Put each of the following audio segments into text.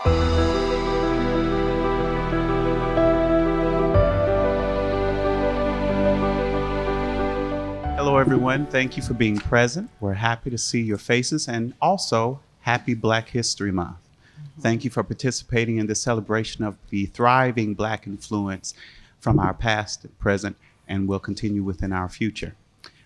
Hello, everyone. Thank you for being present. We're happy to see your faces, and also happy Black History Month. Thank you for participating in the celebration of the thriving Black influence from our past, present, and will continue within our future.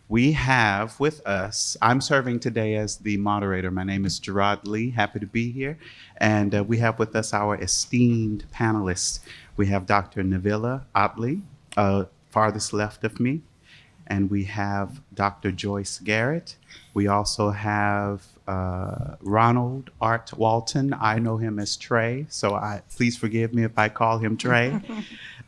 We have with us, I'm serving today as the moderator. My name is Jarrod Lee, happy to be here. And we have with us our esteemed panelists. We have Dr. Nevilla Ottley, farthest left of me. And we have Dr. Joyce Garrett. We also have Ronald Walton. I know him as Trey, so please forgive me if I call him Trey.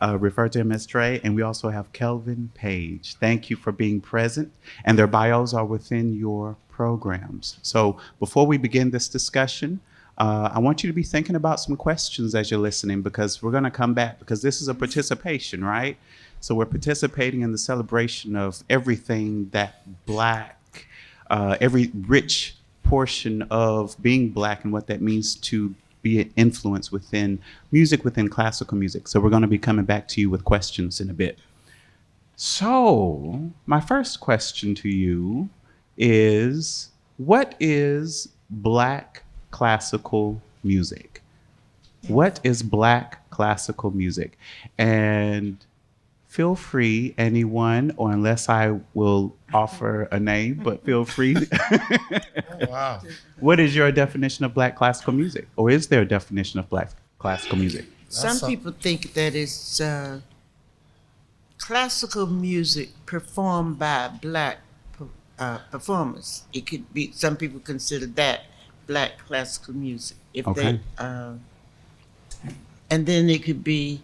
Refer to him as Trey. And we also have Kelvin, Paige. Thank you for being present. And their bios are within your programs. So before we begin this discussion, I want you to be thinking about some questions as you're listening, because we're going to come back, because this is a participation, right? So we're participating in the celebration of everything that Black, every rich portion of being Black and what that means to be an influence within music, within classical music. So we're going to be coming back to you with questions in a bit. So my first question to you is, what is Black classical music? What is Black classical music? And feel free, anyone, or unless I will offer a name, but feel free. Oh, wow. What is your definition of Black classical music? Or is there a definition of Black classical music? Some people think that it's classical music performed by Black performers. It could be, some people consider that Black classical music. If Okay. And then it could be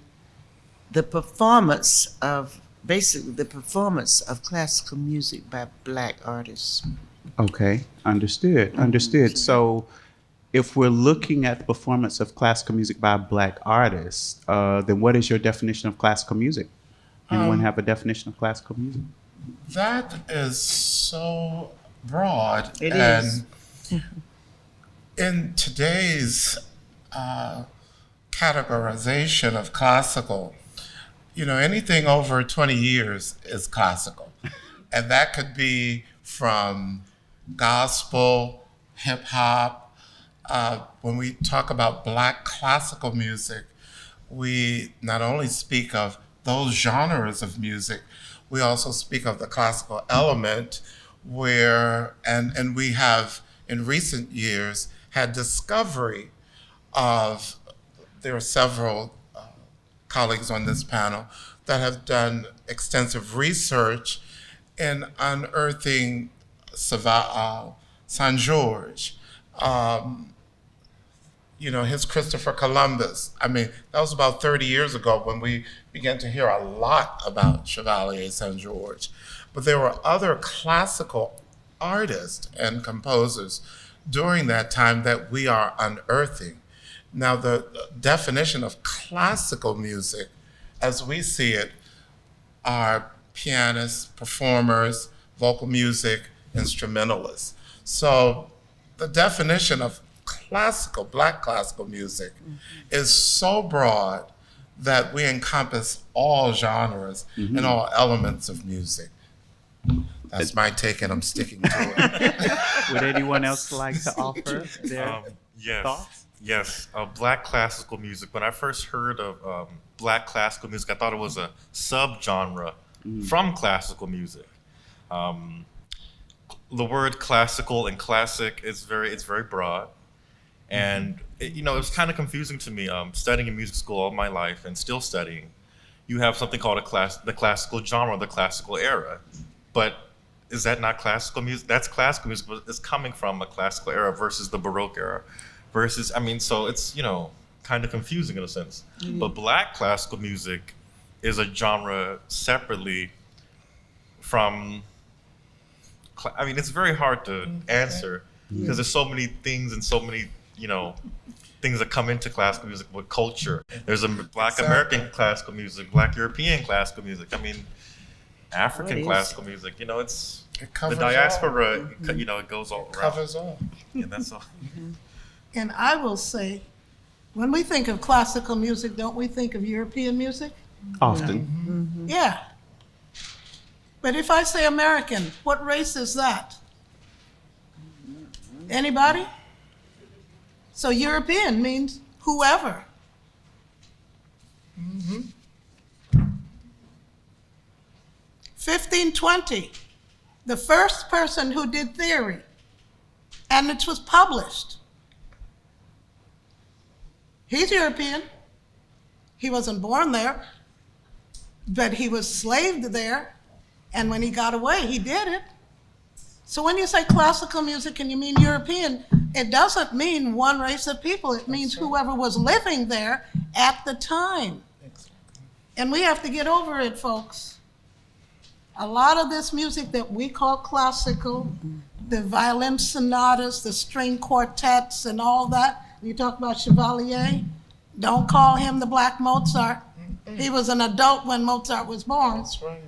the performance of, basically the performance of classical music by Black artists. Okay, understood. So if we're looking at the performance of classical music by Black artists, then what is your definition of classical music? Anyone have a definition of classical music? That is so broad. It and is. In today's categorization of classical, anything over 20 years is classical. And that could be from gospel, hip hop. When we talk about Black classical music, we not only speak of those genres of music, we also speak of the classical element where, and we have in recent years had discovery of, there are several colleagues on this panel that have done extensive research in unearthing St. George, his Christopher Columbus. I mean, that was about 30 years ago when we began to hear a lot about Chevalier St. George. But there were other classical artists and composers during that time that we are unearthing. Now, the definition of classical music, as we see it, are pianists, performers, vocal music, instrumentalists. So the definition of classical, Black classical music is so broad that we encompass all genres and all elements of music. That's my take, and I'm sticking to it. Would anyone else like to offer their thoughts? Yes, Black classical music. When I first heard of Black classical music, I thought it was a subgenre from classical music. The word classical and classic is very broad, and it was kind of confusing to me. Studying in music school all my life and still studying, you have something called the classical genre, the classical era, but is that not classical music? That's classical music, but it's coming from a classical era versus the Baroque era. Versus, so it's, kind of confusing in a sense. But Black classical music is a genre separately from, it's very hard to answer because there's so many things and so many, things that come into classical music with culture. There's a Black American classical music, Black European classical music. African classical music, it's the diaspora, it goes all around. Covers all. Yeah, that's all. And I will say When we think of classical music, don't we think of European music? Often. Yeah. But if I say American, what race is that? Anybody? So European means whoever. 1520, the first person who did theory, and it was published. He's European. He wasn't born there, but he was slaved there, and when he got away, he did it. So when you say classical music and you mean European, it doesn't mean one race of people. It means whoever was living there at the time. And we have to get over it, folks. A lot of this music that we call classical, the violin sonatas, the string quartets and all that, you talk about Chevalier, don't call him the Black Mozart. He was an adult when Mozart was born. That's right.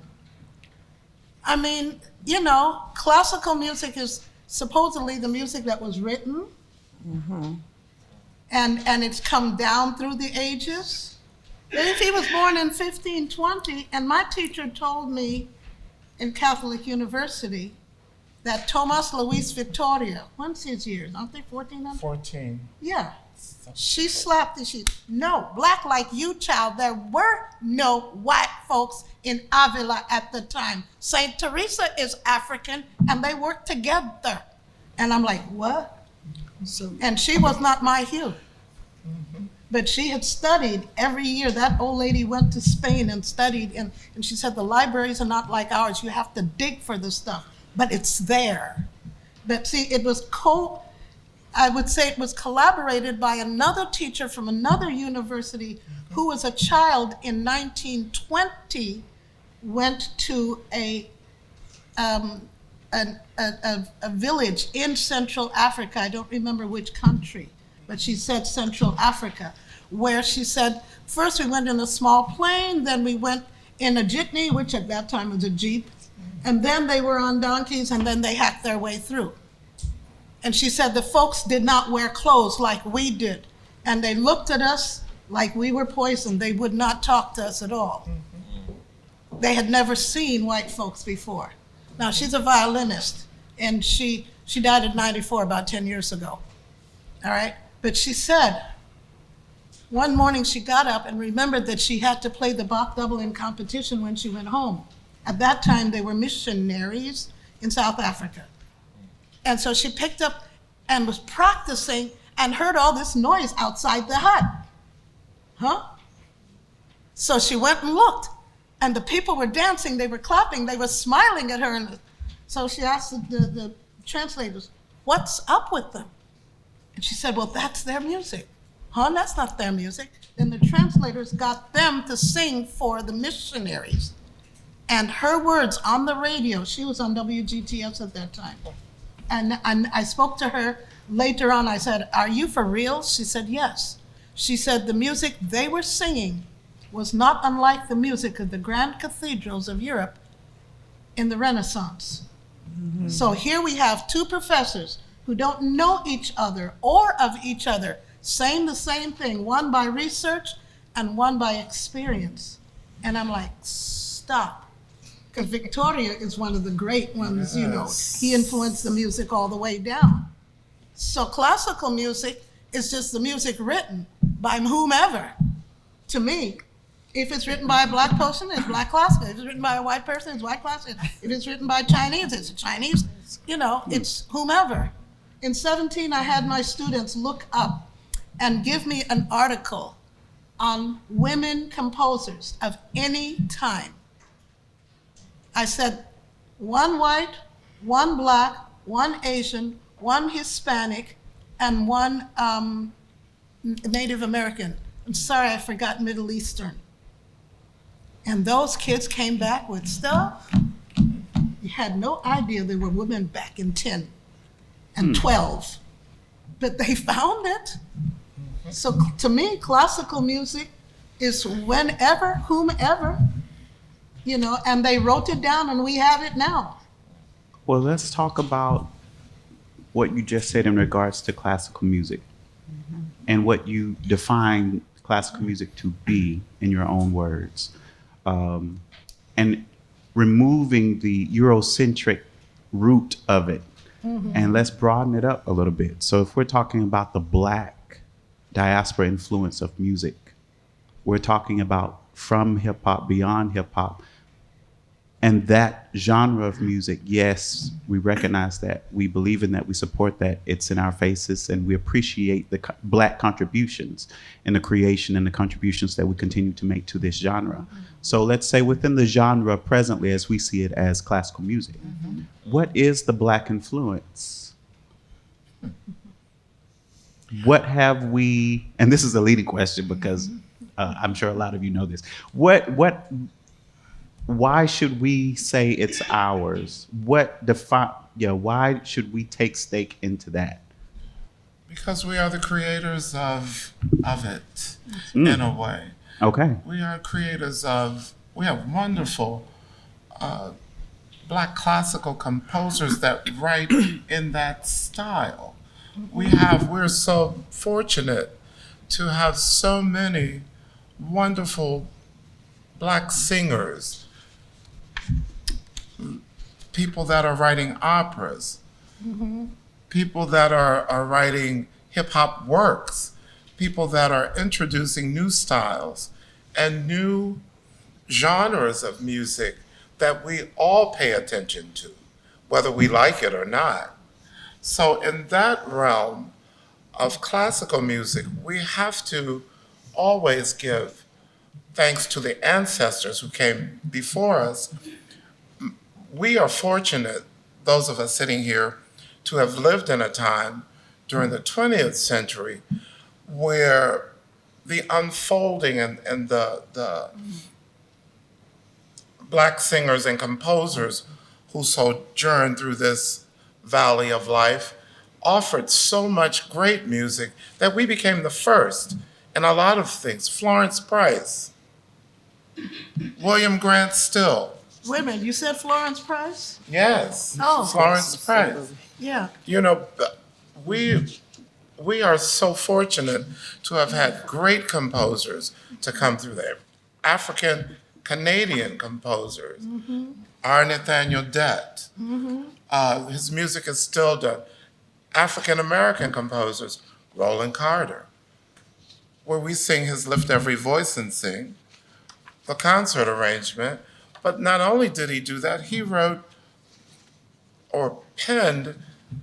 I mean, you know, classical music is supposedly the music that was written, and it's come down through the ages. But if he was born in 1520, and my teacher told me in Catholic University that Thomas Luis Victoria, when's his years? Aren't they 1400? 14. Yeah. She slapped the sheet. No, black like you, child. There were no white folks in Avila at the time. Saint Teresa is African, and they worked together. And I'm like, what? And she was not my hue. But she had studied every year. That old lady went to Spain and studied, and she said the libraries are not like ours. You have to dig for the stuff, but it's there. But see, it was I would say it was collaborated by another teacher from another university who was a child in 1920, went to a village in Central Africa. I don't remember which country, but she said Central Africa, where she said, first we went in a small plane, then we went in a jitney, which at that time was a jeep, and then they were on donkeys, and then they hacked their way through. And she said the folks did not wear clothes like we did, and they looked at us like we were poison. They would not talk to us at all. They had never seen white folks before. Now, she's a violinist, and she died at 94, about 10 years ago. All right? But she said, one morning she got up and remembered that she had to play the Bach double in competition when she went home. At that time, they were missionaries in South Africa. And so she picked up and was practicing and heard all this noise outside the hut. So she went and looked, and the people were dancing, they were clapping, they were smiling at her. And so she asked the translators, what's up with them? And she said, well, that's their music. That's not their music. Then the translators got them to sing for the missionaries. And her words on the radio, she was on WGTS at that time. And I spoke to her later on. I said, are you for real? She said, yes. She said the music they were singing was not unlike the music of the grand cathedrals of Europe in the Renaissance. So here we have two professors who don't know each other or of each other saying the same thing, one by research and one by experience. And I'm like, stop. Because Victoria is one of the great ones, you know. He influenced the music all the way down. So classical music is just the music written by whomever. To me, if it's written by a black person, it's black classical. If it's written by a white person, it's white classical. If it's written by Chinese, it's Chinese. You know, it's whomever. In 17, I had my students look up and give me an article on women composers of any time. I said, one white, one black, one Asian, one Hispanic, and one Native American. I'm sorry, I forgot Middle Eastern. And those kids came back with stuff. You had no idea there were women back in 10 and 12, but they found it. So to me, classical music is whenever, whomever, you know, and they wrote it down and we have it now. Well, let's talk about what you just said in regards to classical music. and what you define classical music to be in your own words, and removing the Eurocentric root of it, and let's broaden it up a little bit. So if we're talking about the Black diaspora influence of music, we're talking about from hip hop, beyond hip hop, and that genre of music. Yes, we recognize that, we believe in that, we support that, it's in our faces, and we appreciate the Black contributions and the creation and the contributions that we continue to make to this genre. So let's say within the genre presently, as we see it as classical music, what is the Black influence? What have we, and this is a leading question because I'm sure a lot of you know this. Why should we say it's ours? Why should we take stake into that? Because we are the creators of it, in a way. Okay. We are creators of, we have wonderful Black classical composers that write in that style. We're so fortunate to have so many wonderful Black singers, people that are writing operas, people that are writing hip-hop works, people that are introducing new styles and new genres of music that we all pay attention to, whether we like it or not. So in that realm of classical music, we have to always give thanks to the ancestors who came before us. We are fortunate, those of us sitting here, to have lived in a time during the 20th century where the unfolding and the Black singers and composers who sojourned through this valley of life offered so much great music that we became the first in a lot of things. Florence Price, William Grant Still. Wait a minute, you said Florence Price? Yes, Oh. Florence Price. Yeah. You know, we are so fortunate to have had great composers to come through there. African Canadian composers, R. Nathaniel Dett. His music is still done. African American composers, Roland Carter, where we sing his Lift Every Voice and Sing, the concert arrangement. But not only did he do that, he wrote or penned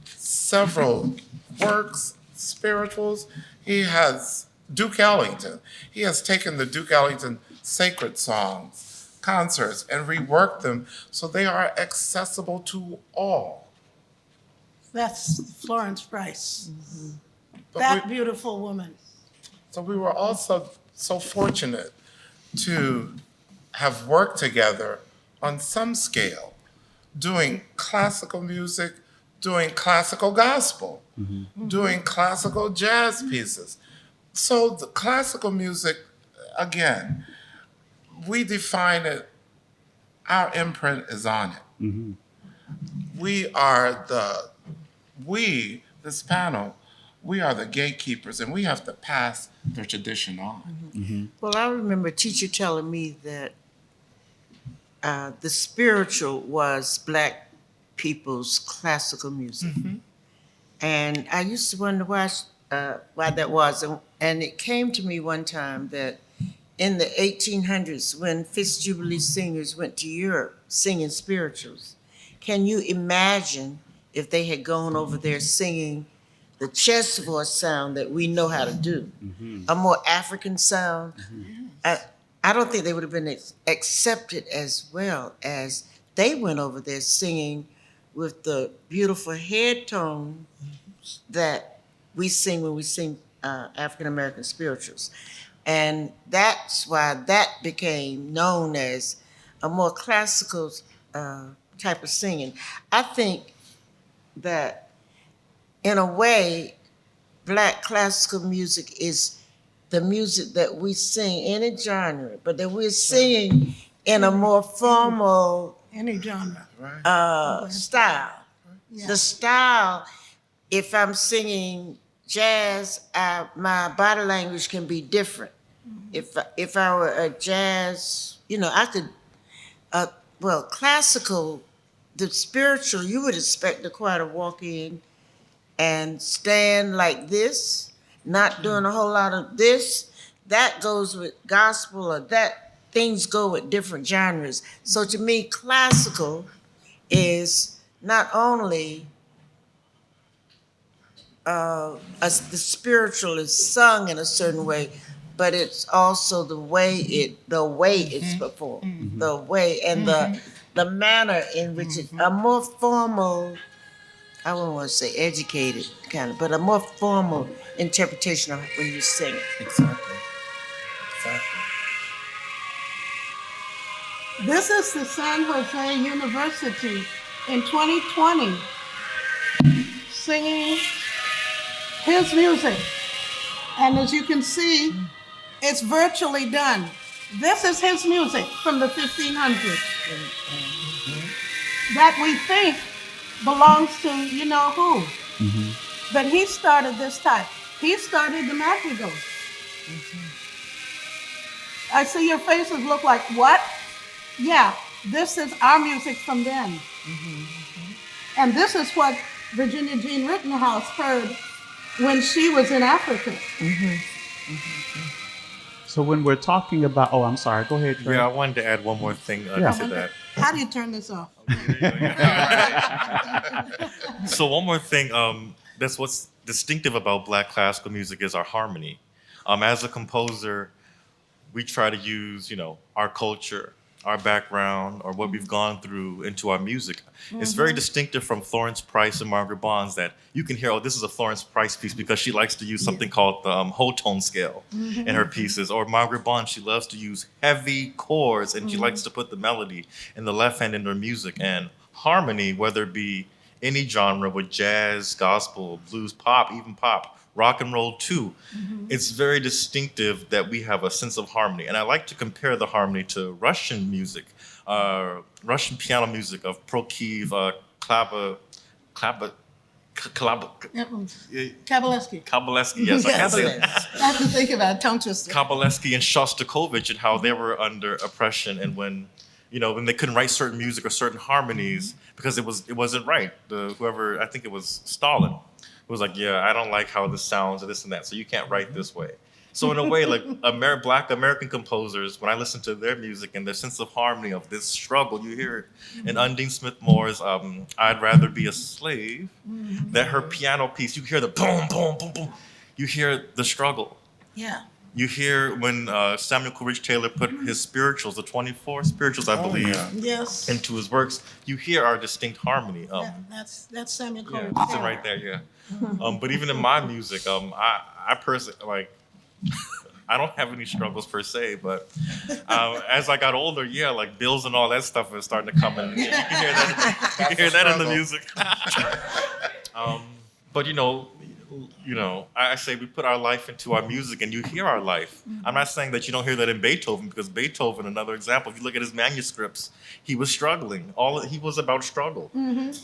several works, spirituals. He has Duke Ellington. He has taken the Duke Ellington sacred songs, concerts, and reworked them so they are accessible to all. That's Florence Price. But That beautiful woman. So we were also so fortunate to have worked together on some scale, doing classical music, doing classical gospel, doing classical jazz pieces. So the classical music, again, we define it, our imprint is on it. This panel, we are the gatekeepers, and we have to pass the tradition on. Well, I remember a teacher telling me that the spiritual was Black people's classical music. And I used to wonder why that was. And it came to me one time that in the 1800s, when Fifth Jubilee singers went to Europe singing spirituals, can you imagine if they had gone over there singing the chest voice sound that we know how to do, a more African sound? I don't think they would have been accepted as well as they went over there singing with the beautiful head tone that we sing when we sing African American spirituals. And that's why that became known as a more classical type of singing. I think that in a way, Black classical music is the music that we sing, any genre, but that we're singing in a more formal Any genre. style. Yeah. The style, if I'm singing jazz, my body language can be different. If I were a jazz, I could, well, classical, the spiritual, you would expect the choir to walk in and stand like this, not doing a whole lot of this. That goes with gospel, or that things go with different genres. So to me, classical is not only the spiritual is sung in a certain way, but it's also the way it's performed, the way and the manner in which it, a more formal, I wouldn't want to say educated kind of, but a more formal interpretation of when you sing it. Exactly. Exactly. This is the San Jose University in 2020 singing his music. And as you can see, it's virtually done. This is his music from the 1500s that we think belongs to you know who. But he started this type. He started the madrigals. I see your faces look like, what? Yeah, this is our music from then. And this is what Virginia Jean Rittenhouse heard when she was in Africa. So when we're talking about, oh, I'm sorry, go ahead, Trey. Yeah, I wanted to add one more thing to that. How do you turn this off? So one more thing, that's what's distinctive about Black classical music is our harmony. As a composer, we try to use, our culture, our background, or what we've gone through into our music. It's very distinctive from Florence Price and Margaret Bonds that you can hear, oh, this is a Florence Price piece because she likes to use something called the whole tone scale in her pieces. Or Margaret Bonds, she loves to use heavy chords and she likes to put the melody in the left hand in her music. And harmony, whether it be any genre with jazz, gospel, blues, pop, even pop, rock and roll too. It's very distinctive that we have a sense of harmony. And I like to compare the harmony to Russian music, Russian piano music of Prokofiev, Kabaleski, yes, I can't say it. I have to think about it, tongue twister. Kabaleski and Shostakovich and how they were under oppression and when they couldn't write certain music or certain harmonies because it wasn't right. Whoever, I think it was Stalin, was like, yeah, I don't like how this sounds or this and that, so you can't write this way. So in a way, like Black American composers, when I listen to their music and their sense of harmony of this struggle, you hear it in Undine Smith Moore's I'd Rather Be a Slave, that her piano piece, you hear the boom, boom, boom, boom. You hear the struggle. Yeah. You hear when Samuel Coleridge Taylor put his spirituals, the 24 spirituals, I believe, Yes. into his works, you hear our distinct harmony. That's Samuel Yeah, Coleridge. it's right there, yeah. But even in my music, I personally, I don't have any struggles per se, but as I got older, like bills and all that stuff is starting to come in. You can hear that in the music. But I say we put our life into our music and you hear our life. I'm not saying that you don't hear that in Beethoven, because Beethoven, another example, if you look at his manuscripts, he was struggling. He was about struggle.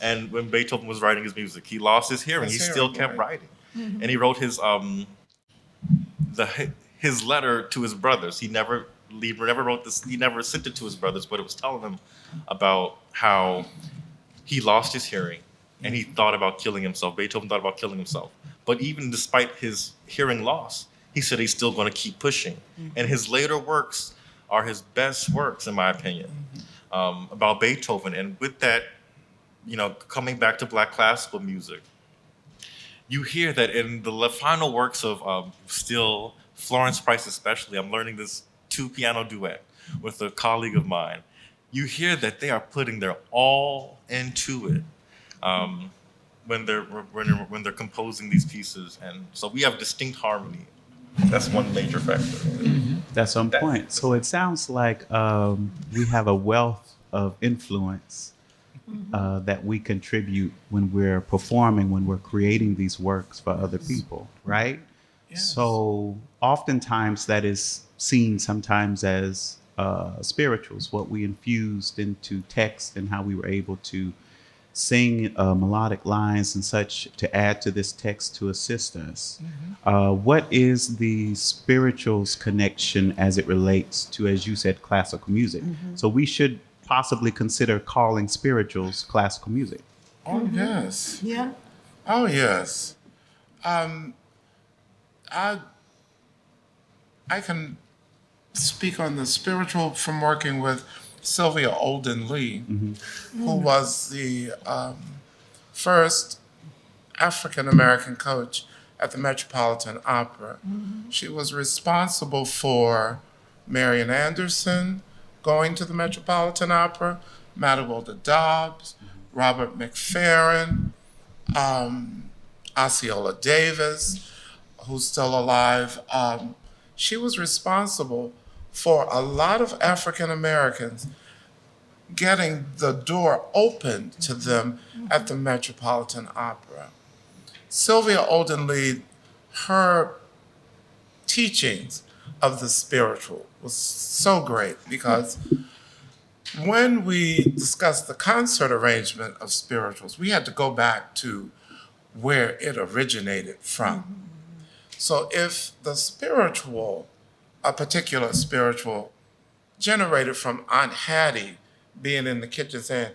And when Beethoven was writing his music, he lost his hearing. He still kept writing. And he wrote his letter to his brothers. Lieber never wrote this, he never sent it to his brothers, but it was telling them about how he lost his hearing and he thought about killing himself. Beethoven thought about killing himself. But even despite his hearing loss, he said he's still going to keep pushing. And his later works are his best works, in my opinion, about Beethoven. And with that, coming back to Black classical music, you hear that in the final works of still Florence Price especially, I'm learning this 2-piano duet with a colleague of mine. You hear that they are putting their all into it. When they're composing these pieces, and so we have distinct harmony. That's one major factor. That's on point. So it sounds like we have a wealth of influence that we contribute when we're performing, when we're creating these works for other people, right? Yes. So oftentimes that is seen sometimes as spirituals, what we infused into text and how we were able to sing melodic lines and such to add to this text to assist us. What is the spirituals connection as it relates to, as you said, classical music? So we should possibly consider calling spirituals classical music. Oh, yes. Yeah. Oh, yes. I can speak on the spiritual from working with Sylvia Olden Lee, who was the first African American coach at the Metropolitan Opera. She was responsible for Marian Anderson going to the Metropolitan Opera, Mademoiselle Dobbs, Robert McFerrin, Osceola Davis, who's still alive. She was responsible for a lot of African Americans getting the door opened to them at the Metropolitan Opera. Sylvia Olden Lee, her teachings of the spiritual was so great because when we discussed the concert arrangement of spirituals, we had to go back to where it originated from. So if the spiritual, a particular spiritual, generated from Aunt Hattie being in the kitchen saying,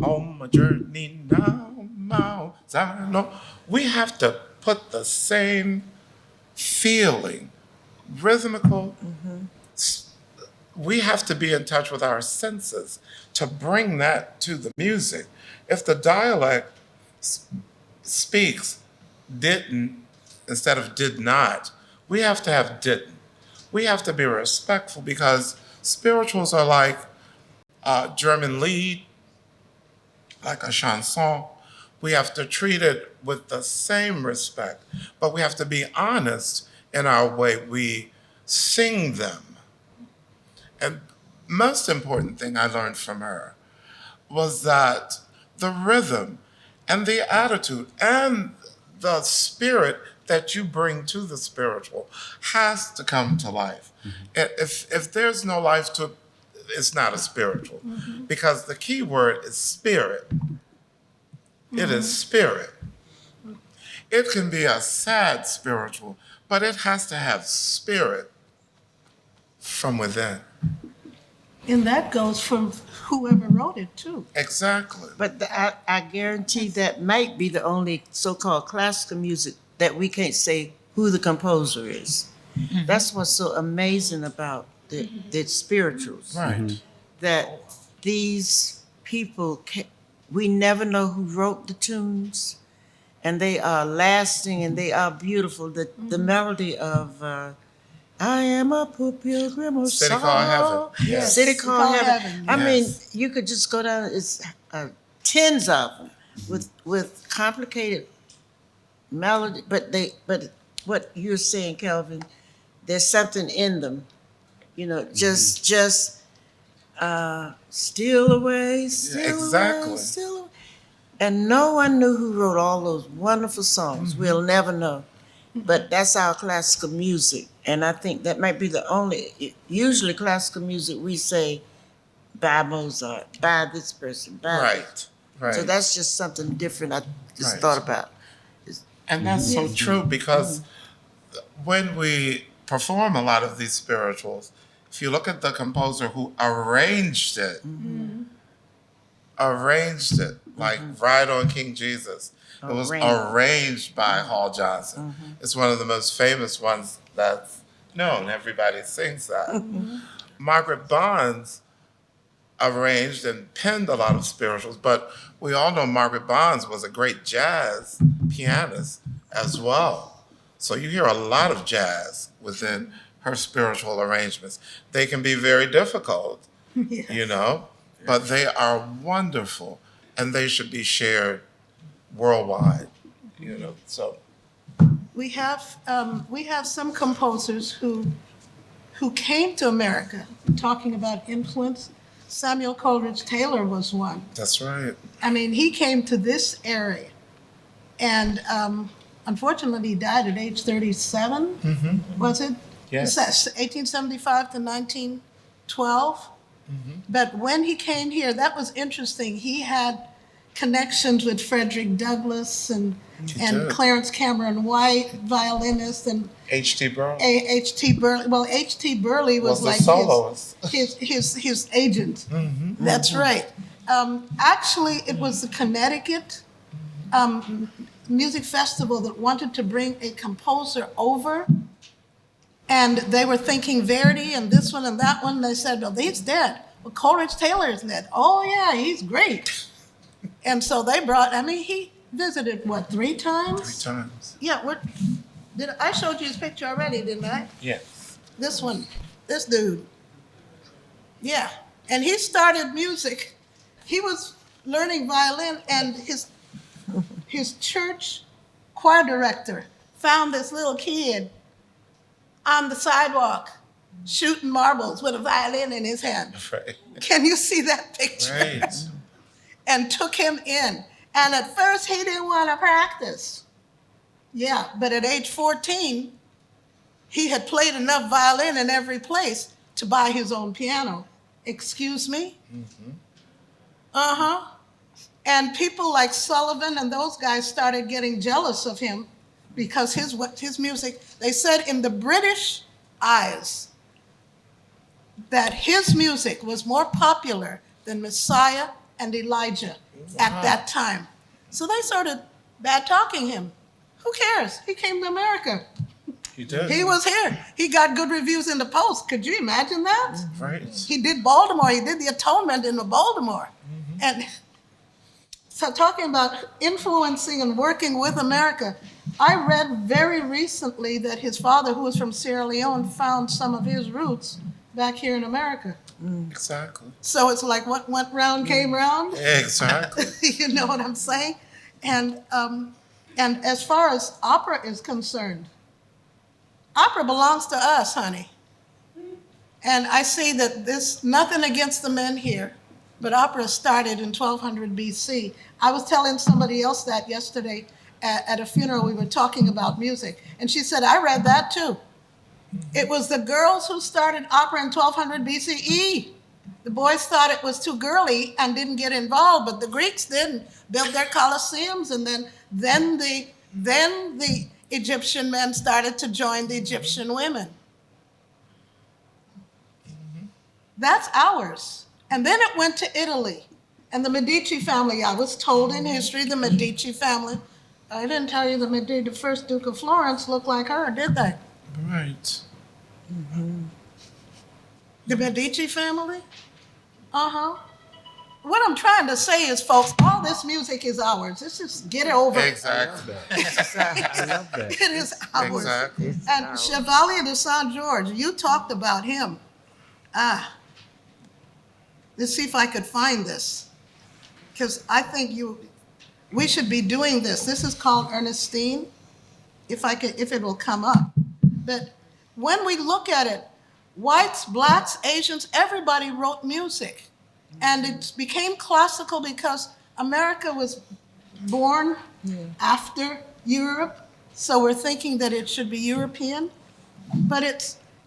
"On my journey now, Mount Zion," we have to put the same feeling, rhythmical. We have to be in touch with our senses to bring that to the music. If the dialect speaks didn't instead of did not, we have to have didn't. We have to be respectful because spirituals are like German lied, like a chanson. We have to treat it with the same respect, but we have to be honest in our way we sing them. And most important thing I learned from her was that the rhythm and the attitude and the spirit that you bring to the spiritual has to come to life. If there's no life to it, it's not a spiritual. Because the key word is spirit. It is spirit. It can be a sad spiritual, but it has to have spirit from within. And that goes from whoever wrote it, too. Exactly. But I guarantee that might be the only so-called classical music that we can't say who the composer is. That's what's so amazing about the spirituals. Right. That these people, we never know who wrote the tunes, and they are lasting and they are beautiful. The melody of I am a poor pilgrim of City sorrow. Called Heaven. Yes. City Called Heaven. I mean, Yes. you could just go down, it's tens of them with complicated melody, but what you're saying, Kelvin, there's something in them, just steal away, Exactly. steal away. And no one knew who wrote all those wonderful songs. We'll never know. But that's our classical music. And I think that might be the only, usually classical music we say by Mozart, by this person, by Right. Right. So that's just something different I just Right. thought about. And that's so true because when we perform a lot of these spirituals, if you look at the composer who arranged it, like Ride on King Jesus, it was arranged by Hall Johnson. It's one of the most famous ones that's known. Everybody sings that. Margaret Bonds arranged and penned a lot of spirituals, but we all know Margaret Bonds was a great jazz pianist as well. So you hear a lot of jazz within her spiritual arrangements. They can be very difficult, but they are wonderful and they should be shared worldwide, so. We have some composers who came to America, talking about influence. Samuel Coleridge Taylor was one. That's right. I mean, he came to this area, and unfortunately, he died at age 37. Was it? Yes. 1875 to 1912. But when he came here, that was interesting. He had connections with Frederick Douglass and did. Clarence Cameron White, violinist, and H.T. Burley H.T. Burley. Well, H.T. Burley was was the like soloist. his agent. That's right. Actually, it was the Connecticut Music Festival that wanted to bring a composer over, and they were thinking Verdi and this one and that one. They said, "Well, he's dead. Well, Coleridge Taylor is dead. Oh yeah, he's great." And so they brought. I mean, he visited what 3 times? 3 times. Yeah. What? I showed you his picture already, didn't I? Yes. This one, this dude. Yeah. And he started music. He was learning violin, and his church choir director found this little kid on the sidewalk shooting marbles with a violin in his hand. Right. Can you see that picture? Right. And took him in. And at first he didn't want to practice. Yeah, but at age 14, he had played enough violin in every place to buy his own piano. Excuse me? Uh-huh. And people like Sullivan and those guys started getting jealous of him because his music, they said in the British eyes that his music was more popular than Messiah and Elijah at that time. So they started bad-talking him. Who cares? He came to America. He did. He was here. He got good reviews in the Post. Could you imagine that? Right. He did Baltimore. He did the Atonement in Baltimore. And so talking about influencing and working with America, I read very recently that his father, who was from Sierra Leone, found some of his roots back here in America. Exactly. So it's like what went round came round. Exactly. You know what I'm saying? And as far as opera is concerned, opera belongs to us, honey. And I see that this, nothing against the men here, but opera started in 1200 BC. I was telling somebody else that yesterday at a funeral. We were talking about music, and she said, I read that too. It was the girls who started opera in 1200 BCE. The boys thought it was too girly and didn't get involved, but the Greeks didn't. Built their colosseums, and then the Egyptian men started to join the Egyptian women. That's ours. And then it went to Italy. And the Medici family, I was told in history, the Medici family, I didn't tell you the first Duke of Florence looked like her, did they? Right. The Medici family? Uh-huh. What I'm trying to say is, folks, all this music is ours. Let's just get it over. Exactly. I love that. It is ours. Exactly. And Chevalier de Saint George, you talked about him. Let's see if I could find this, because I think we should be doing this. This is called Ernestine, if it will come up. But when we look at it, whites, blacks, Asians, everybody wrote music. And it became classical because America was born after Europe, so we're thinking that it should be European, but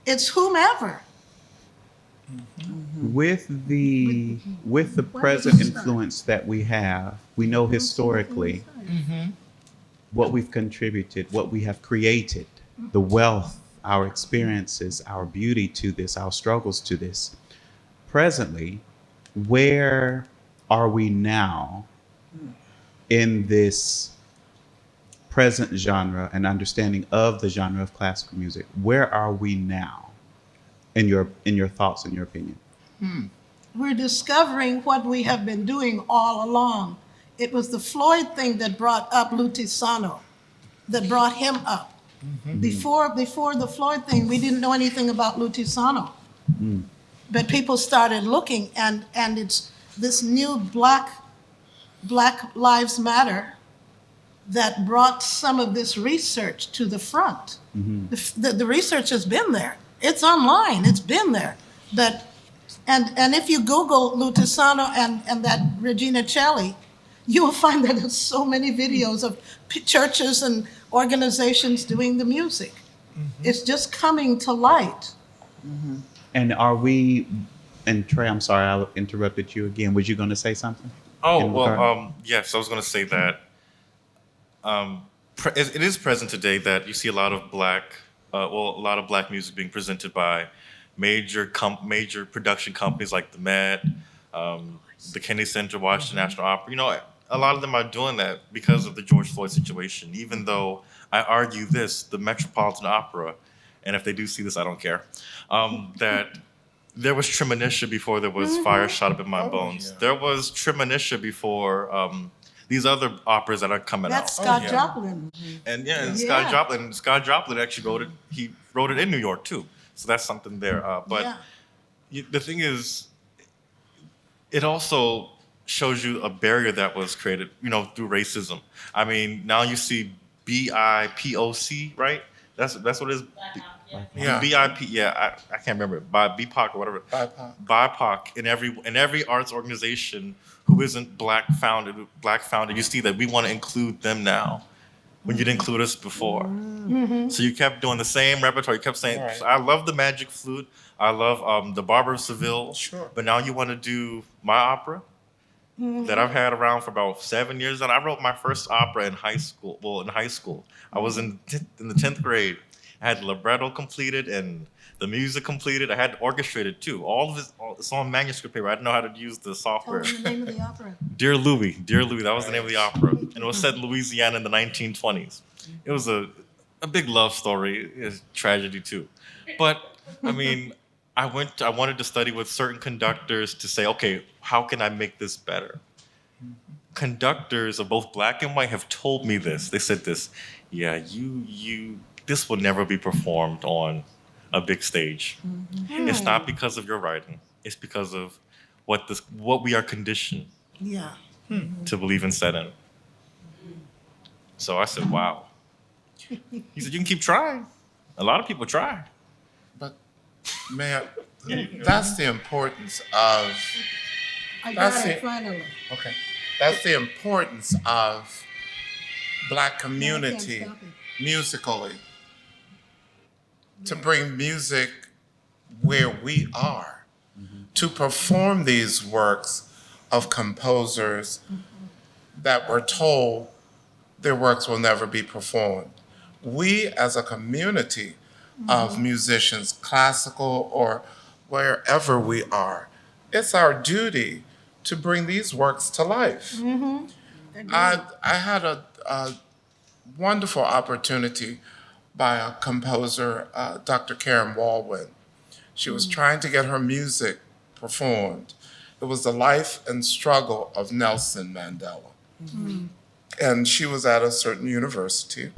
it's whomever. With the present influence that we have, we know historically what we've contributed, what we have created, the wealth, our experiences, our beauty to this, our struggles to this. Presently, where are we now in this present genre and understanding of the genre of classical music? Where are we now in your thoughts and your opinion? We're discovering what we have been doing all along. It was the Floyd thing that brought up Lutisano, that brought him up. Before the Floyd thing, we didn't know anything about Lutisano. But people started looking, and it's this new Black Lives Matter that brought some of this research to the front. The research has been there. It's online. It's been there. And if you Google Lutisano and that Regina Celli, you will find that there's so many videos of churches and organizations doing the music. It's just coming to light. And are we, and Trey, I'm sorry, I interrupted you again. Was you going to say something? Oh, in well, regard- yes, I was going to say that it is present today that you see a lot of a lot of black music being presented by major production companies like the Met, the Kennedy Center, Washington National Opera. You know, a lot of them are doing that because of the George Floyd situation. Even though I argue this, the Metropolitan Opera, and if they do see this, I don't care, that there was Tremonisha before there was Fire Shot Up in My Bones. yeah. There was Tremonisha before these other operas that are coming That's out. Scott yeah. Joplin. And yeah, and Yeah. Scott Joplin actually wrote it. He wrote it in New York too. So that's something there. But Yeah. the thing is, it also shows you a barrier that was created, you know, through racism. I mean, now you see BIPOC, right? That's what it is. Yeah. BIP, yeah, I can't remember by BIPOC or whatever. BIPOC in every arts organization who isn't black founded. You see that we want to include them now when you didn't include us before. So you kept doing the same repertoire. You kept saying, Right. "I love the Magic Flute. I love the Barber of Seville." Sure. But now you want to do my opera that I've had around for about 7 years. And I wrote my first opera in high school. Well, in high school, I was in the 10th grade. I had the libretto completed and the music completed. I had it orchestrated too. All of it's on manuscript paper. I didn't know how to use the Tell software. them the name of the opera. Dear Louie, that was the name of the opera, and it was set in Louisiana in the 1920s. It was a big love story, it's tragedy too. But I mean, I wanted to study with certain conductors to say, okay, how can I make this better? Conductors of both black and white have told me this. They said this, yeah, this will never be performed on a big stage. It's not because of your writing. It's because of what we are conditioned Yeah. to believe in setting. So I said, wow. He said, you can keep trying. A lot of people try. But, Mayor, that's the importance of, I That's got it it. finally. okay, that's the importance of black No, I community can't stop it. musically. To bring music where we are, to perform these works of composers that were told their works will never be performed. We, as a community of musicians, classical or wherever we are, it's our duty to bring these works to life. I had a wonderful opportunity by a composer, Dr. Karen Walton. She was trying to get her music performed. It was the life and struggle of Nelson Mandela. And she was at a certain university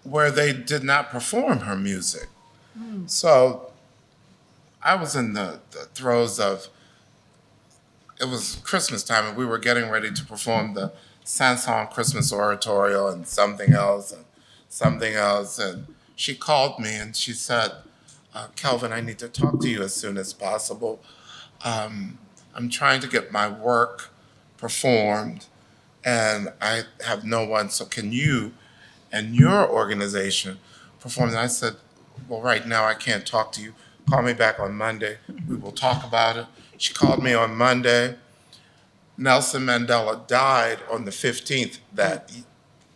where they did not perform her music. So I was in the throes of, it was Christmas time and we were getting ready to perform the Sanson Christmas Oratorio and something else. And she called me and she said, Kelvin, I need to talk to you as soon as possible. I'm trying to get my work performed and I have no one, so can you and your organization perform? And I said, well, right now I can't talk to you. Call me back on Monday. We will talk about it. She called me on Monday. Nelson Mandela died on the 15th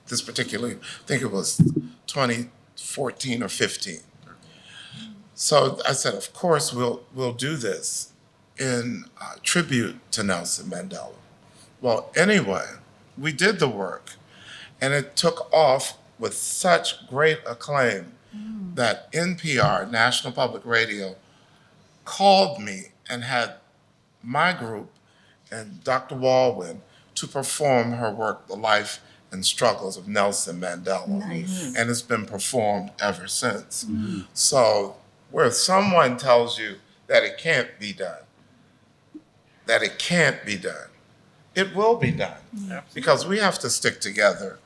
this particular, I think it was 2014 or 15. So I said, of course, we'll do this in tribute to Nelson Mandela. Well, anyway, we did the work, and it took off with such great acclaim that NPR, National Public Radio, called me and had my group and Dr. Walton to perform her work, The Life and Struggles of Nelson Mandela. Nice. And it's been performed ever since. So where someone tells you that it can't be done, it will be done. Because we have to stick together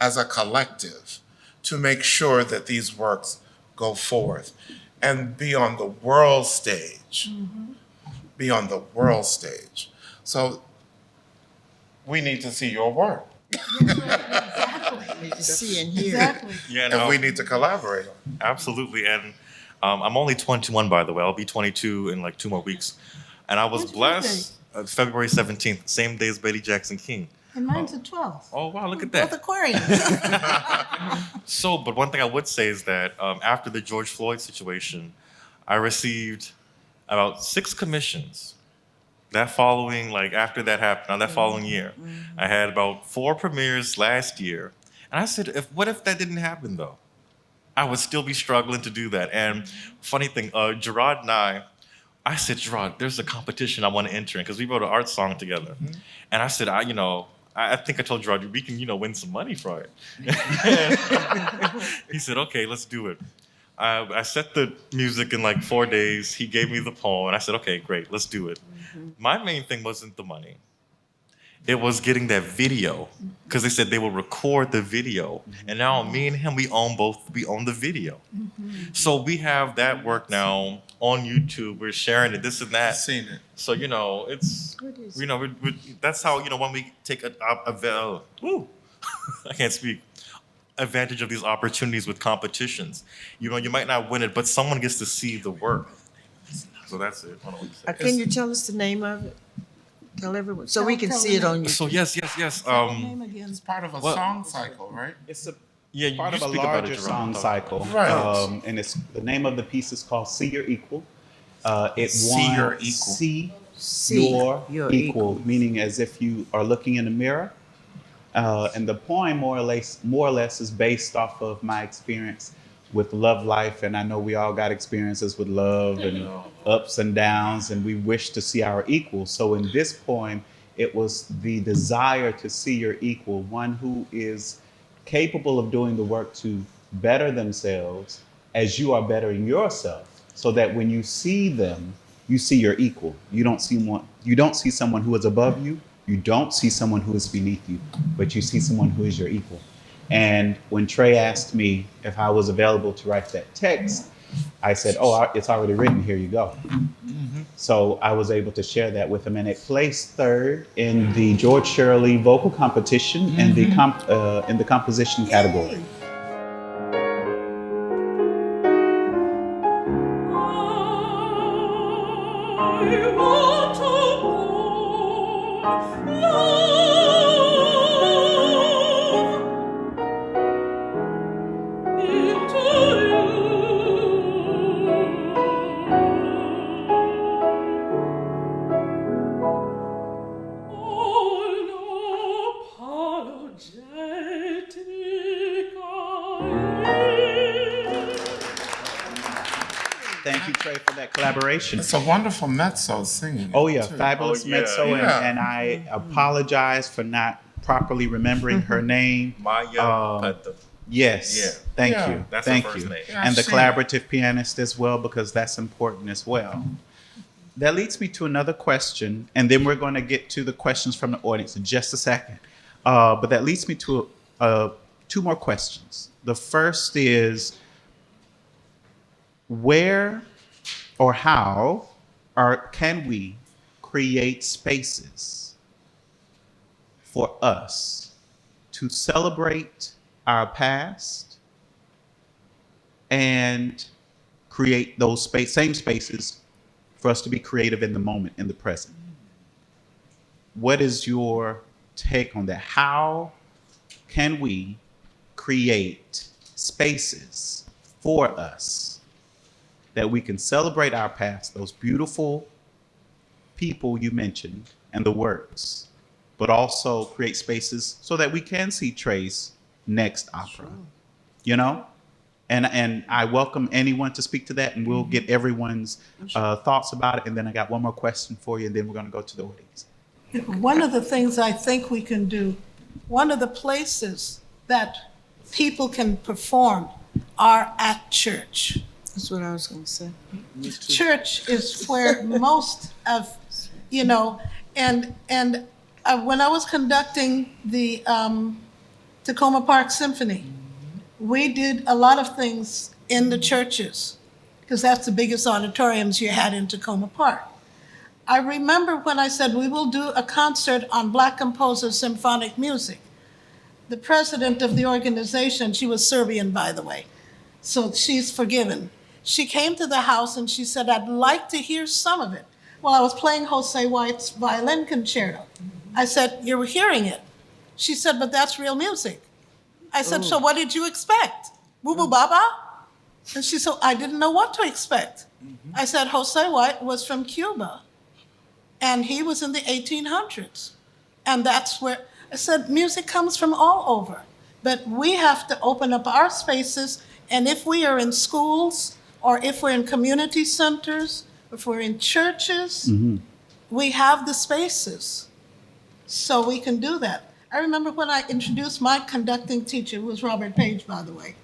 as a collective to make sure that these works go forth and be on the world stage. Be on the world stage. So we need to see your work. Exactly. Need to see and hear. Exactly. Yeah, And we need to collaborate on it. absolutely. And I'm only 21, by the way. I'll be 22 in like 2 more weeks. And I was When's your blessed. February 17th, same day as Betty Jackson King. And mine's the 12th. Oh, wow, look at Both that. Aquarians. So, but one thing I would say is that after the George Floyd situation, I received about 6 commissions. That following, like after that happened, that following year, I had about 4 premieres last year. And I said, what if that didn't happen though? I would still be struggling to do that. And funny thing, Jarrod and I said, Jarrod, there's a competition I want to enter in because we wrote an art song together. And I said, I think I told Jarrod, we can, win some money for it. He said, okay, let's do it. I set the music in like 4 days. He gave me the poem, and I said, okay, great, let's do it. My main thing wasn't the money. It was getting that video, because they said they will record the video. And now me and him, we own the video. So we have that work now on YouTube. We're sharing it, this and that. I've seen it. So, it's, that's how, when we take I can't speak, advantage of these opportunities with competitions. You might not win it, but someone gets to see the work. So that's it. I don't know what to say. Can you tell us the name of it? Tell everyone, so we can Tell see it them. on you. So yes. Name again. It's part of a Well- song cycle, right? It's a Yeah, you part of a speak about it, larger Jarrod. song cycle. Right. And it's the name of the piece is called See Your Equal. It See won Your Equal. See See Your Your Equal, Equal. meaning as if you are looking in a mirror. And the poem more or less is based off of my experience with love life. And I know we all got experiences with love and ups and downs, and we wish to see our equal. So in this poem, it was the desire to see your equal, one who is capable of doing the work to better themselves as you are bettering yourself, so that when you see them, you see your equal. You don't see someone who is above you. You don't see someone who is beneath you, but you see someone who is your equal. And when Trey asked me if I was available to write that text, I said, it's already written, here you go. So I was able to share that with him, and it placed third in the George Shirley vocal competition and in the composition category. Thank you, Trey, for that collaboration. It's a wonderful mezzo singing. Oh yeah, too. fabulous Oh, yeah. mezzo, Yeah. and I apologize for not properly remembering her name. Maya Pata. Yes, Yeah. thank Yeah. you, That's her thank first you, name. Yeah, and the I've seen collaborative pianist as well, because that's important as well. That leads me to another question, and then we're going to get to the questions from the audience in just a second. But that leads me to 2 more questions. The first is, where or how can we create spaces for us to celebrate our past and create those same spaces for us to be creative in the moment, in the present? What is your take on that? How can we create spaces for us that we can celebrate our past, those beautiful people you mentioned and the works, but also create spaces so that we can see Trey's next opera, And I welcome anyone to speak to that, and we'll get everyone's thoughts about it. And then I got one more question for you, and then we're going to go to the audience. One of the things I think we can do, one of the places that people can perform are at church. That's what I was going to say. Church is where most of, and when I was conducting the Tacoma Park Symphony, we did a lot of things in the churches, because that's the biggest auditoriums you had in Tacoma Park. I remember when I said we will do a concert on Black composers' symphonic music. The president of the organization, she was Serbian, by the way, so she's forgiven. She came to the house and she said, I'd like to hear some of it. Well, I was playing Jose White's violin concerto. I said, "You're hearing it." She said, "But that's real music." I said, "So what did you expect? Boo boo baba?" And she said, "I didn't know what to expect." I said, "Jose White was from Cuba, and he was in the 1800s. And that's where," I said, "music comes from all over. But we have to open up our spaces, and if we are in schools, or if we're in community centers, if we're in churches, we have the spaces, so we can do that." I remember when I introduced my conducting teacher, who was Robert Paige, by the way,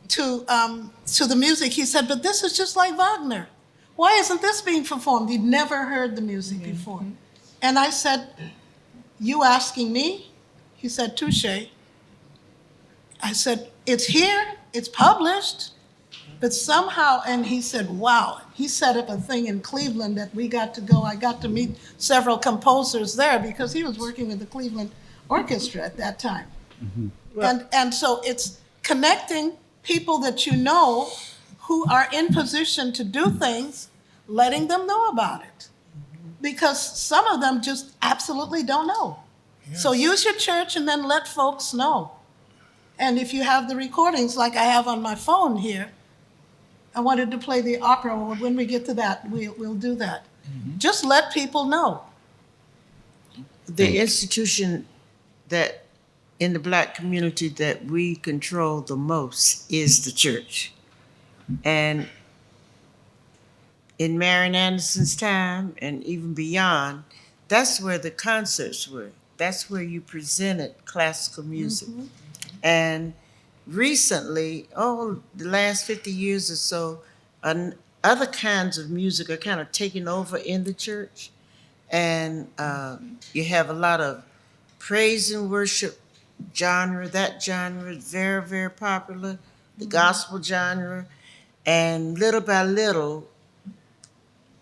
to the music, he said, "But this is just like Wagner. Why isn't this being performed?" He'd never heard the music before. And I said, "You asking me?" He said, "Touche." I said, "It's here, it's published, but somehow," and he said, "Wow." He set up a thing in Cleveland that we got to go. I got to meet several composers there because he was working with the Cleveland Orchestra at that time. And so it's connecting people that you know who are in position to do things, letting them know about it. Because some of them just absolutely don't know. So use your church and then let folks know. And if you have the recordings like I have on my phone here, I wanted to play the opera. When we get to that, we'll do that. Just let people know. The institution that in the Black community that we control the most is the church. And in Marian Anderson's time and even beyond, that's where the concerts were. That's where you presented classical music. And recently, the last 50 years or so, other kinds of music are kind of taking over in the church. And you have a lot of praise and worship genre. That genre is very, very popular, the gospel genre. And little by little,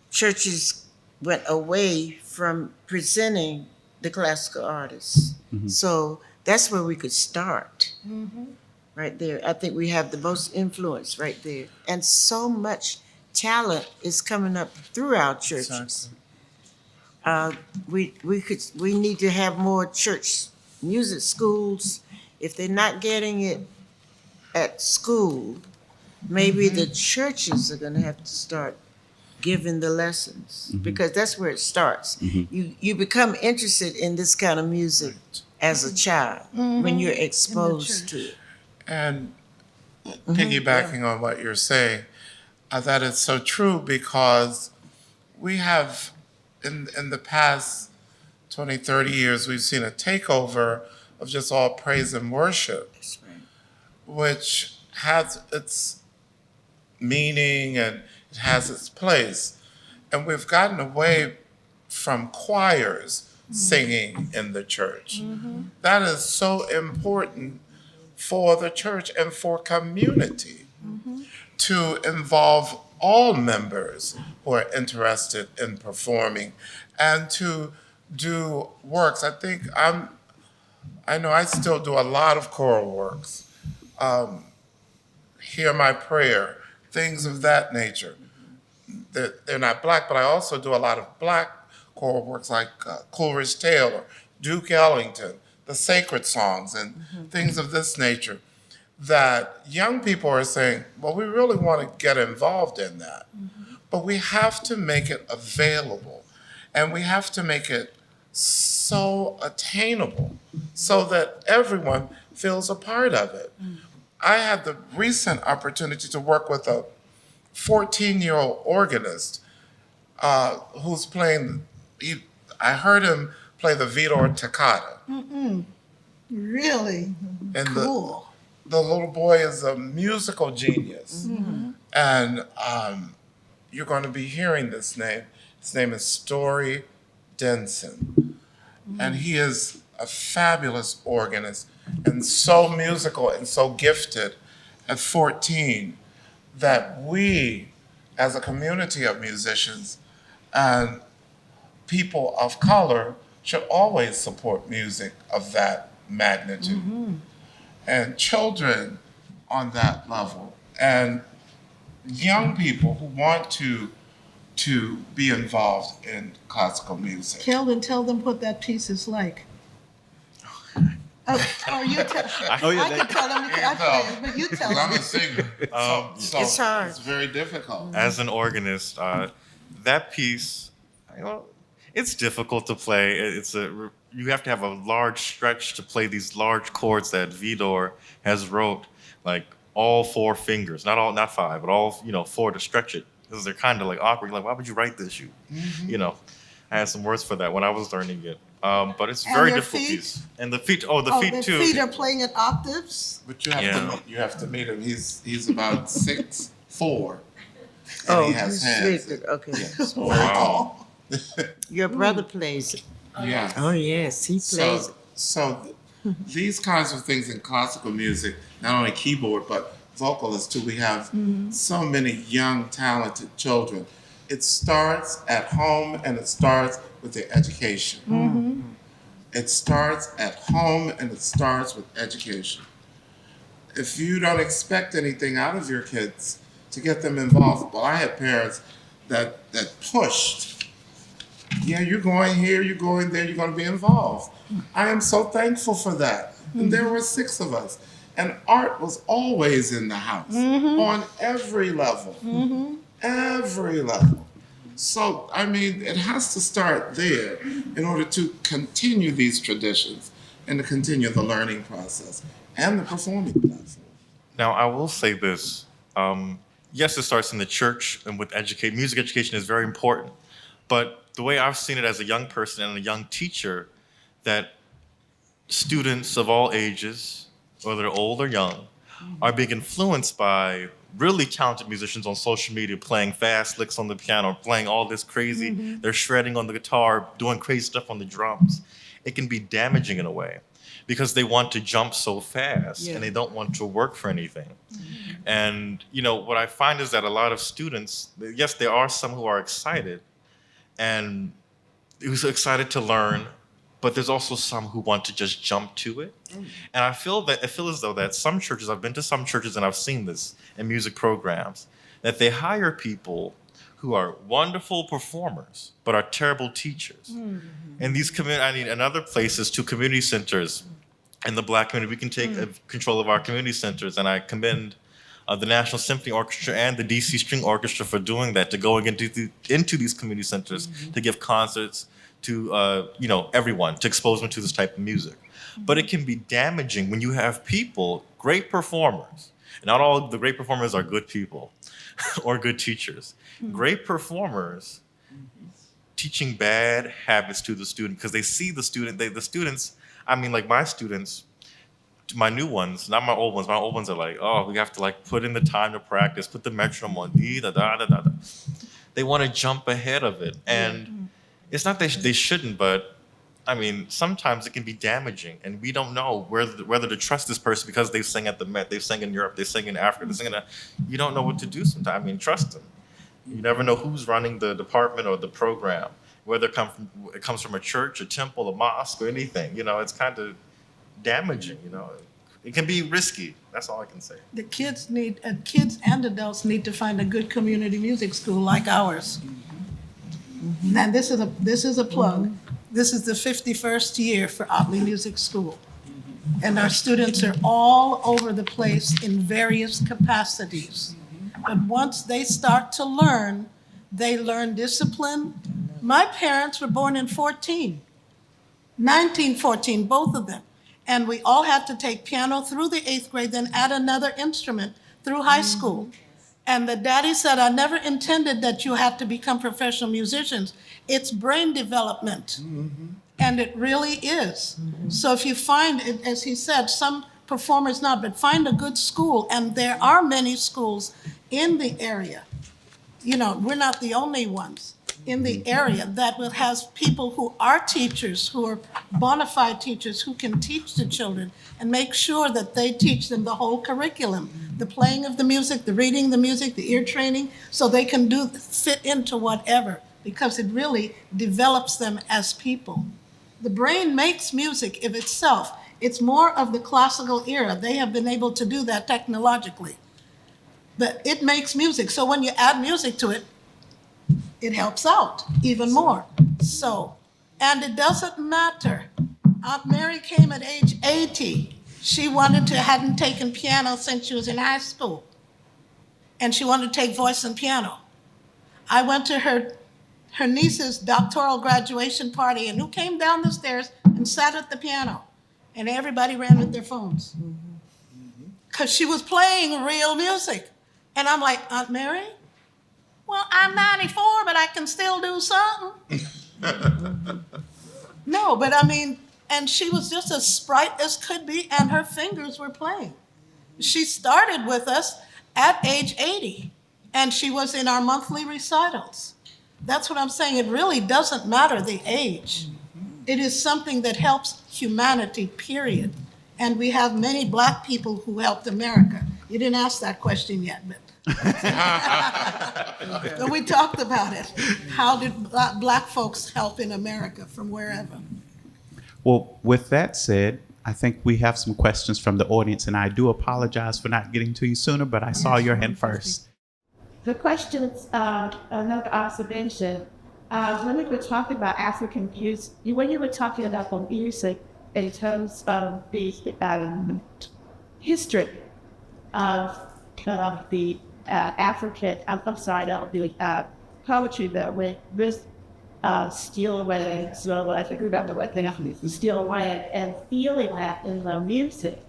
churches went away from presenting the classical artists. So that's where we could start, right there. I think we have the most influence right there. And so much talent is coming up through our churches. We need to have more church music schools. If they're not getting it at school, maybe the churches are going to have to start giving the lessons, because that's where it starts. You become interested in this kind of music as a child when you're exposed to it. And piggybacking on what you're saying, that is so true, because we have, in the past 20, 30 years, we've seen a takeover of just all praise and worship, That's right. which has its meaning and it has its place. And we've gotten away from choirs singing in the church. That is so important for the church and for community to involve all members who are interested in performing and to do works. I know I still do a lot of choral works. Hear My Prayer, things of that nature. They're not Black, but I also do a lot of Black choral works like Coleridge Taylor, Duke Ellington, the sacred songs, and things of this nature, that young people are saying, well, we really want to get involved in that. But we have to make it available, and we have to make it so attainable so that everyone feels a part of it. I had the recent opportunity to work with a 14-year-old organist who's playing, I heard him play the Vidor Toccata. Really And cool. the little boy is a musical genius. And you're going to be hearing this name. His name is Story Denson. And he is a fabulous organist and so musical and so gifted at 14 that we, as a community of musicians and people of color, should always support music of that magnitude. And children on that level, and young people who want to to be involved in classical music. Kelvin, tell them what that piece is like. Or you tell. Oh, yeah, I can tell them. I tell you, but you tell I'm them. a singer, so It's hard. It's very difficult. As an organist, that piece, it's difficult to play. You have to have a large stretch to play these large chords that Vidor has wrote, like all 4 fingers, not 5, but all 4 to stretch it, because they're kind of like awkward. You're like, why would you write this? I had some words for that when I was learning it. But it's a And very your difficult feet? piece. And the feet, the feet The too. feet are playing at octaves. But you have to meet him. He's about 6'4", and Oh, he has he's hands. really good. Okay. Very tall. Your brother plays it. Yeah. Oh, yes, he plays it. So these kinds of things in classical music, not only keyboard, but vocalists too, we have so many young, talented children. It starts at home and it starts with their education. It starts at home and it starts with education. If you don't expect anything out of your kids to get them involved, well, I had parents that pushed. Yeah, you're going here, you're going there, you're going to be involved. I am so thankful for that. And there were 6 of us. And art was always in the house on every level. Every level. So, I mean, it has to start there in order to continue these traditions and to continue the learning process and the performing platform. Now, I will say this. Yes, it starts in the church and with music education is very important. But the way I've seen it as a young person and a young teacher, that students of all ages, whether they're old or young, are being influenced by really talented musicians on social media playing fast licks on the piano, playing all this crazy, they're shredding on the guitar, doing crazy stuff on the drums. It can be damaging in a way because they want to jump so fast and they don't want to work for anything. And, what I find is that a lot of students, yes, there are some who are excited and who's excited to learn, but there's also some who want to just jump to it. And I feel as though that some churches, I've been to some churches and I've seen this in music programs, that they hire people who are wonderful performers, but are terrible teachers. And these and other places, to community centers in the Black community, we can take control of our community centers. And I commend the National Symphony Orchestra and the DC String Orchestra for doing that, to going into these community centers to give concerts to everyone, to expose them to this type of music. But it can be damaging when you have people, great performers. Not all the great performers are good people or good teachers. Great performers teaching bad habits to the student because they see the students, like my students, my new ones, not my old ones. My old ones are like, oh, we have to put in the time to practice, put the metronome on, da-da-da-da-da. They want to jump ahead of it. And it's not that they shouldn't, but sometimes it can be damaging, and we don't know whether to trust this person because they sing at the Met, they sing in Europe, they sing in Africa, they sing you don't know what to do sometimes. Trust them. You never know who's running the department or the program, whether it comes from a church, a temple, a mosque, or anything. It's kind of damaging. It can be risky. That's all I can say. The kids and adults need to find a good community music school like ours. And this is a plug. This is the 51st year for Ottley Music School. And our students are all over the place in various capacities. But once they start to learn, they learn discipline. My parents were born in 1914, both of them. And we all had to take piano through the 8th grade, then add another instrument through high school. And the daddy said, I never intended that you had to become professional musicians. It's brain development. And it really is. So if you find, as he said, some performers not, but find a good school. And there are many schools in the area. We're not the only ones in the area that will have people who are teachers, who are bona fide teachers, who can teach the children and make sure that they teach them the whole curriculum, the playing of the music, the reading the music, the ear training, so they can fit into whatever, because it really develops them as people. The brain makes music of itself. It's more of the classical era. They have been able to do that technologically. But it makes music. So when you add music to it, it helps out even more. So, and it doesn't matter. Aunt Mary came at age 80. She hadn't taken piano since she was in high school. And she wanted to take voice and piano. I went to her niece's doctoral graduation party, and who came down the stairs and sat at the piano? And everybody ran with their phones. Because she was playing real music. And I'm like, Aunt Mary? Well, I'm 94, but I can still do something. No, but I mean, and she was just as sprite as could be, and her fingers were playing. She started with us at age 80, and she was in our monthly recitals. That's what I'm saying. It really doesn't matter the age. It is something that helps humanity, period. And we have many Black people who helped America. You didn't ask that question yet, but but we talked about it. How did Black folks help in America from wherever? Well, with that said, I think we have some questions from the audience, and I do apologize for not getting to you sooner, but I saw your hand first. The question's another observation. When we were talking about African music, when you were talking about the music in terms of the history of the African, I'm sorry, of the poetry that went with steal away, so I think about the right thing, steal away, and feeling that in the music.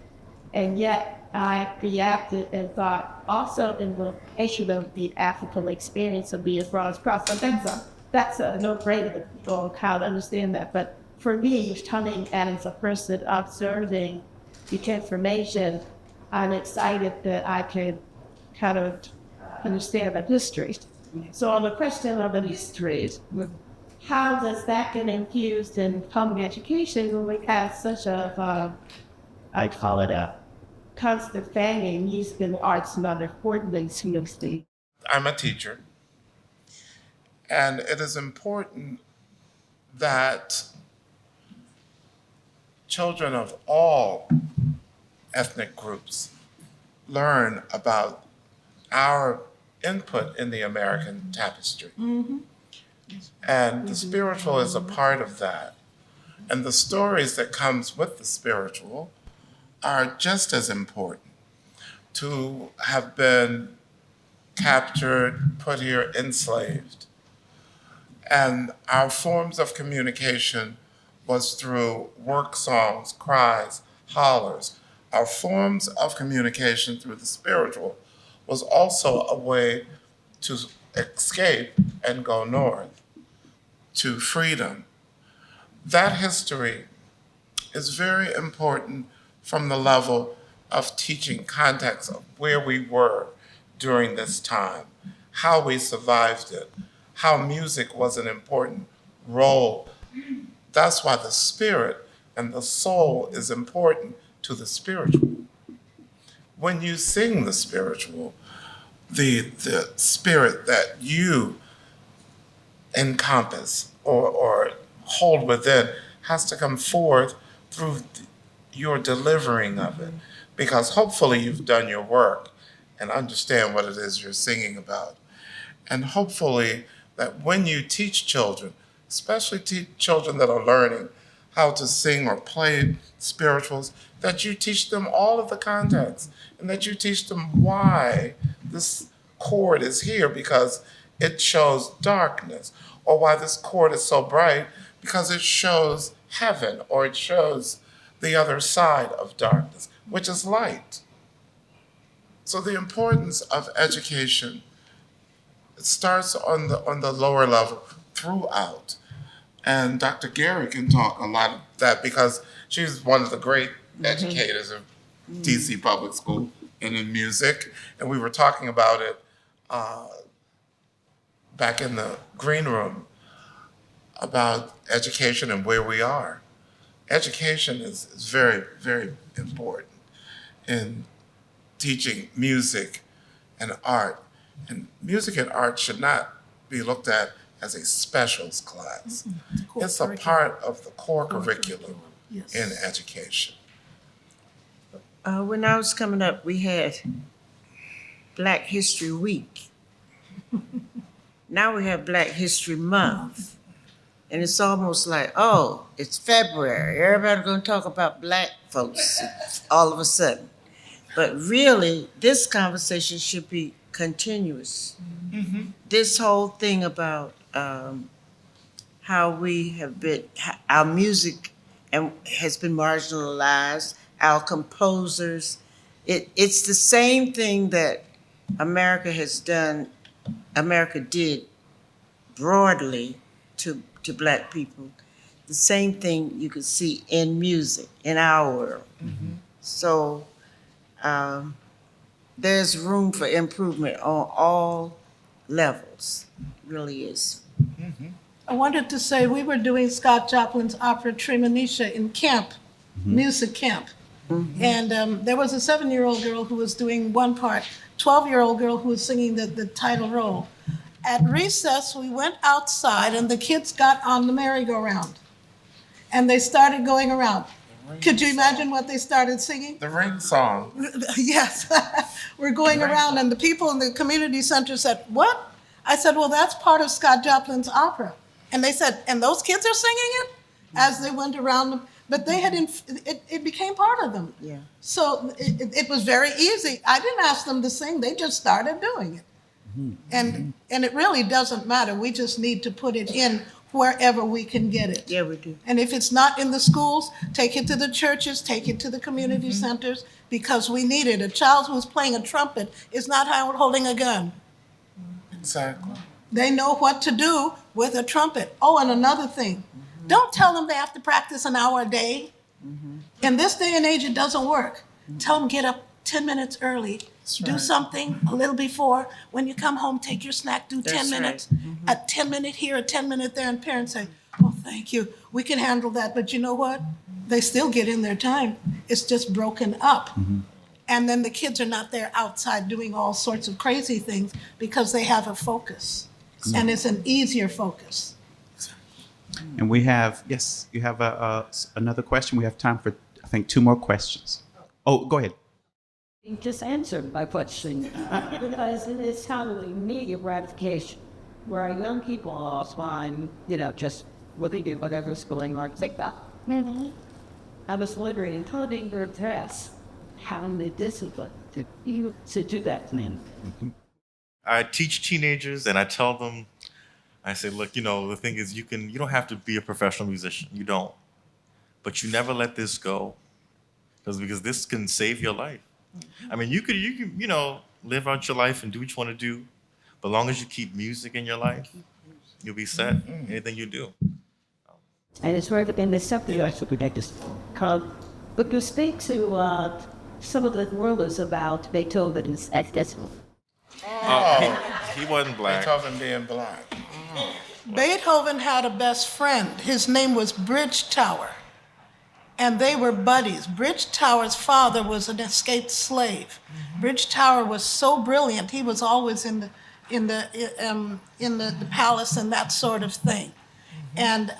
And yet I reacted and thought also in the issue of the African experience of being brought across. So that's a no-brainer for how to understand that. But for me, coming as a person observing the information, I'm excited that I can kind of understand the history. So on the question of the history, how does that get infused in public education when we have such a, I call it a constant fanging music and arts and other important things to the I'm a teacher, and it is important that children of all ethnic groups learn about our input in the American tapestry. And the spiritual is a part of that. And the stories that comes with the spiritual are just as important. To have been captured, put here, enslaved. And our forms of communication was through work songs, cries, hollers. Our forms of communication through the spiritual was also a way to escape and go north, to freedom. That history is very important from the level of teaching context of where we were during this time, how we survived it, how music was an important role. That's why the spirit and the soul is important to the spiritual. When you sing the spiritual, the spirit that you encompass or hold within has to come forth through your delivering of it. Because hopefully you've done your work and understand what it is you're singing about. And hopefully that when you teach children, especially children that are learning how to sing or play spirituals, that you teach them all of the context and that you teach them why this chord is here because it shows darkness, or why this chord is so bright because it shows heaven, or it shows the other side of darkness, which is light. So the importance of education, it starts on the lower level throughout. And Dr. Garrett can talk a lot of that because she's one of the great educators of DC Public School and in music. And we were talking about it back in the green room about education and where we are. Education is very, very important in teaching music and art. And music and art should not be looked at as a specials class. It's a part of the core curriculum in education. When I was coming up, we had Black History Week. now we have Black History Month. And it's almost like, oh, it's February. Everybody's going to talk about Black folks all of a sudden. But really, this conversation should be continuous. This whole thing about how we have been, our music has been marginalized, our composers. It's the same thing that America did broadly to Black people. The same thing you could see in music, in our world. So there's room for improvement on all levels, really is. I wanted to say, we were doing Scott Joplin's opera Tremonisha in camp, music camp. And there was a 7-year-old girl who was doing one part, 12-year-old girl who was singing the title role. At recess, we went outside and the kids got on the merry-go-round. And they started going around. Could you imagine what they started singing? The ring song. Yes. We're going around and the people in the community center said, what? I said, well, that's part of Scott Joplin's opera. And they said, and those kids are singing it? As they went around them. But they had, it became part of them. Yeah. So it was very easy. I didn't ask them to sing, they just started doing it. And it really doesn't matter. We just need to put it in wherever we can get it. Yeah, we do. And if it's not in the schools, take it to the churches, take it to the community centers, because we need it. A child who's playing a trumpet is not holding a gun. Exactly. They know what to do with a trumpet. Oh, and another thing, don't tell them they have to practice an hour a day. In this day and age, it doesn't work. Tell them get up 10 minutes early. Do something a little before. When you come home, take your snack, do 10 That's minutes. right. A 10 minute here, a 10 minute there, and parents say, oh, thank you. We can handle that. But you know what? They still get in their time. It's just broken up. And then the kids are not there outside doing all sorts of crazy things because they have a focus. And it's an easier focus. And we have, yes, you have another question. We have time for, I think, 2 more questions. Oh, go ahead. You just answered my question. Because it is totally media gratification, where young people are fine, just what they do, whatever's going on, like that. I was wondering, including your tests, how many discipline to do that, man? I teach teenagers and I tell them, I say, look, the thing is you don't have to be a professional musician. You don't. But you never let this go. Because this can save your life. I mean, you could, live out your life and do what you want to do. But as long as you keep music in your life, you'll be set. Anything you do. And it's right in the subject I should protect this. But you speak to some of the rulers about Beethoven's accessible. He wasn't black. Beethoven being black. Beethoven had a best friend. His name was Bridgetower. And they were buddies. Bridgetower's father was an escaped slave. Bridgetower was so brilliant. He was always in the palace and that sort of thing. And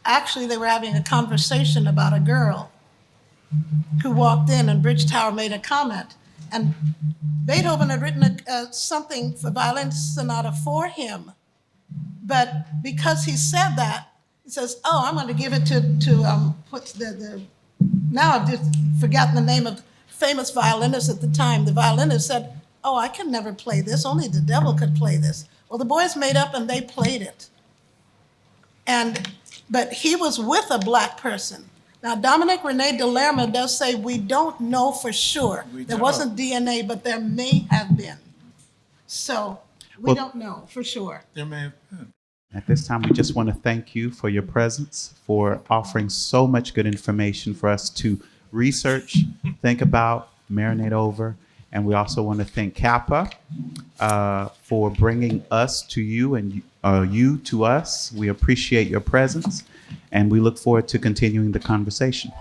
actually, they were having a conversation about a girl who walked in, and Bridgetower made a comment. And Beethoven had written something for violin sonata for him, but because he said that, he says, "Oh, I'm going to give it to what's now I've just forgotten the name of famous violinist at the time." The violinist said, "Oh, I can never play this. Only the devil could play this." Well, the boys made up and they played it. But he was with a black person. Now, Dominic Rene de Lerma does say we don't know for sure. There wasn't DNA, but there may have been. So we don't know for sure. There may have been. At this time, we just want to thank you for your presence, for offering so much good information for us to research, think about, marinate over. And we also want to thank Kappa for bringing us to you and you to us. We appreciate your presence, and we look forward to continuing the conversation.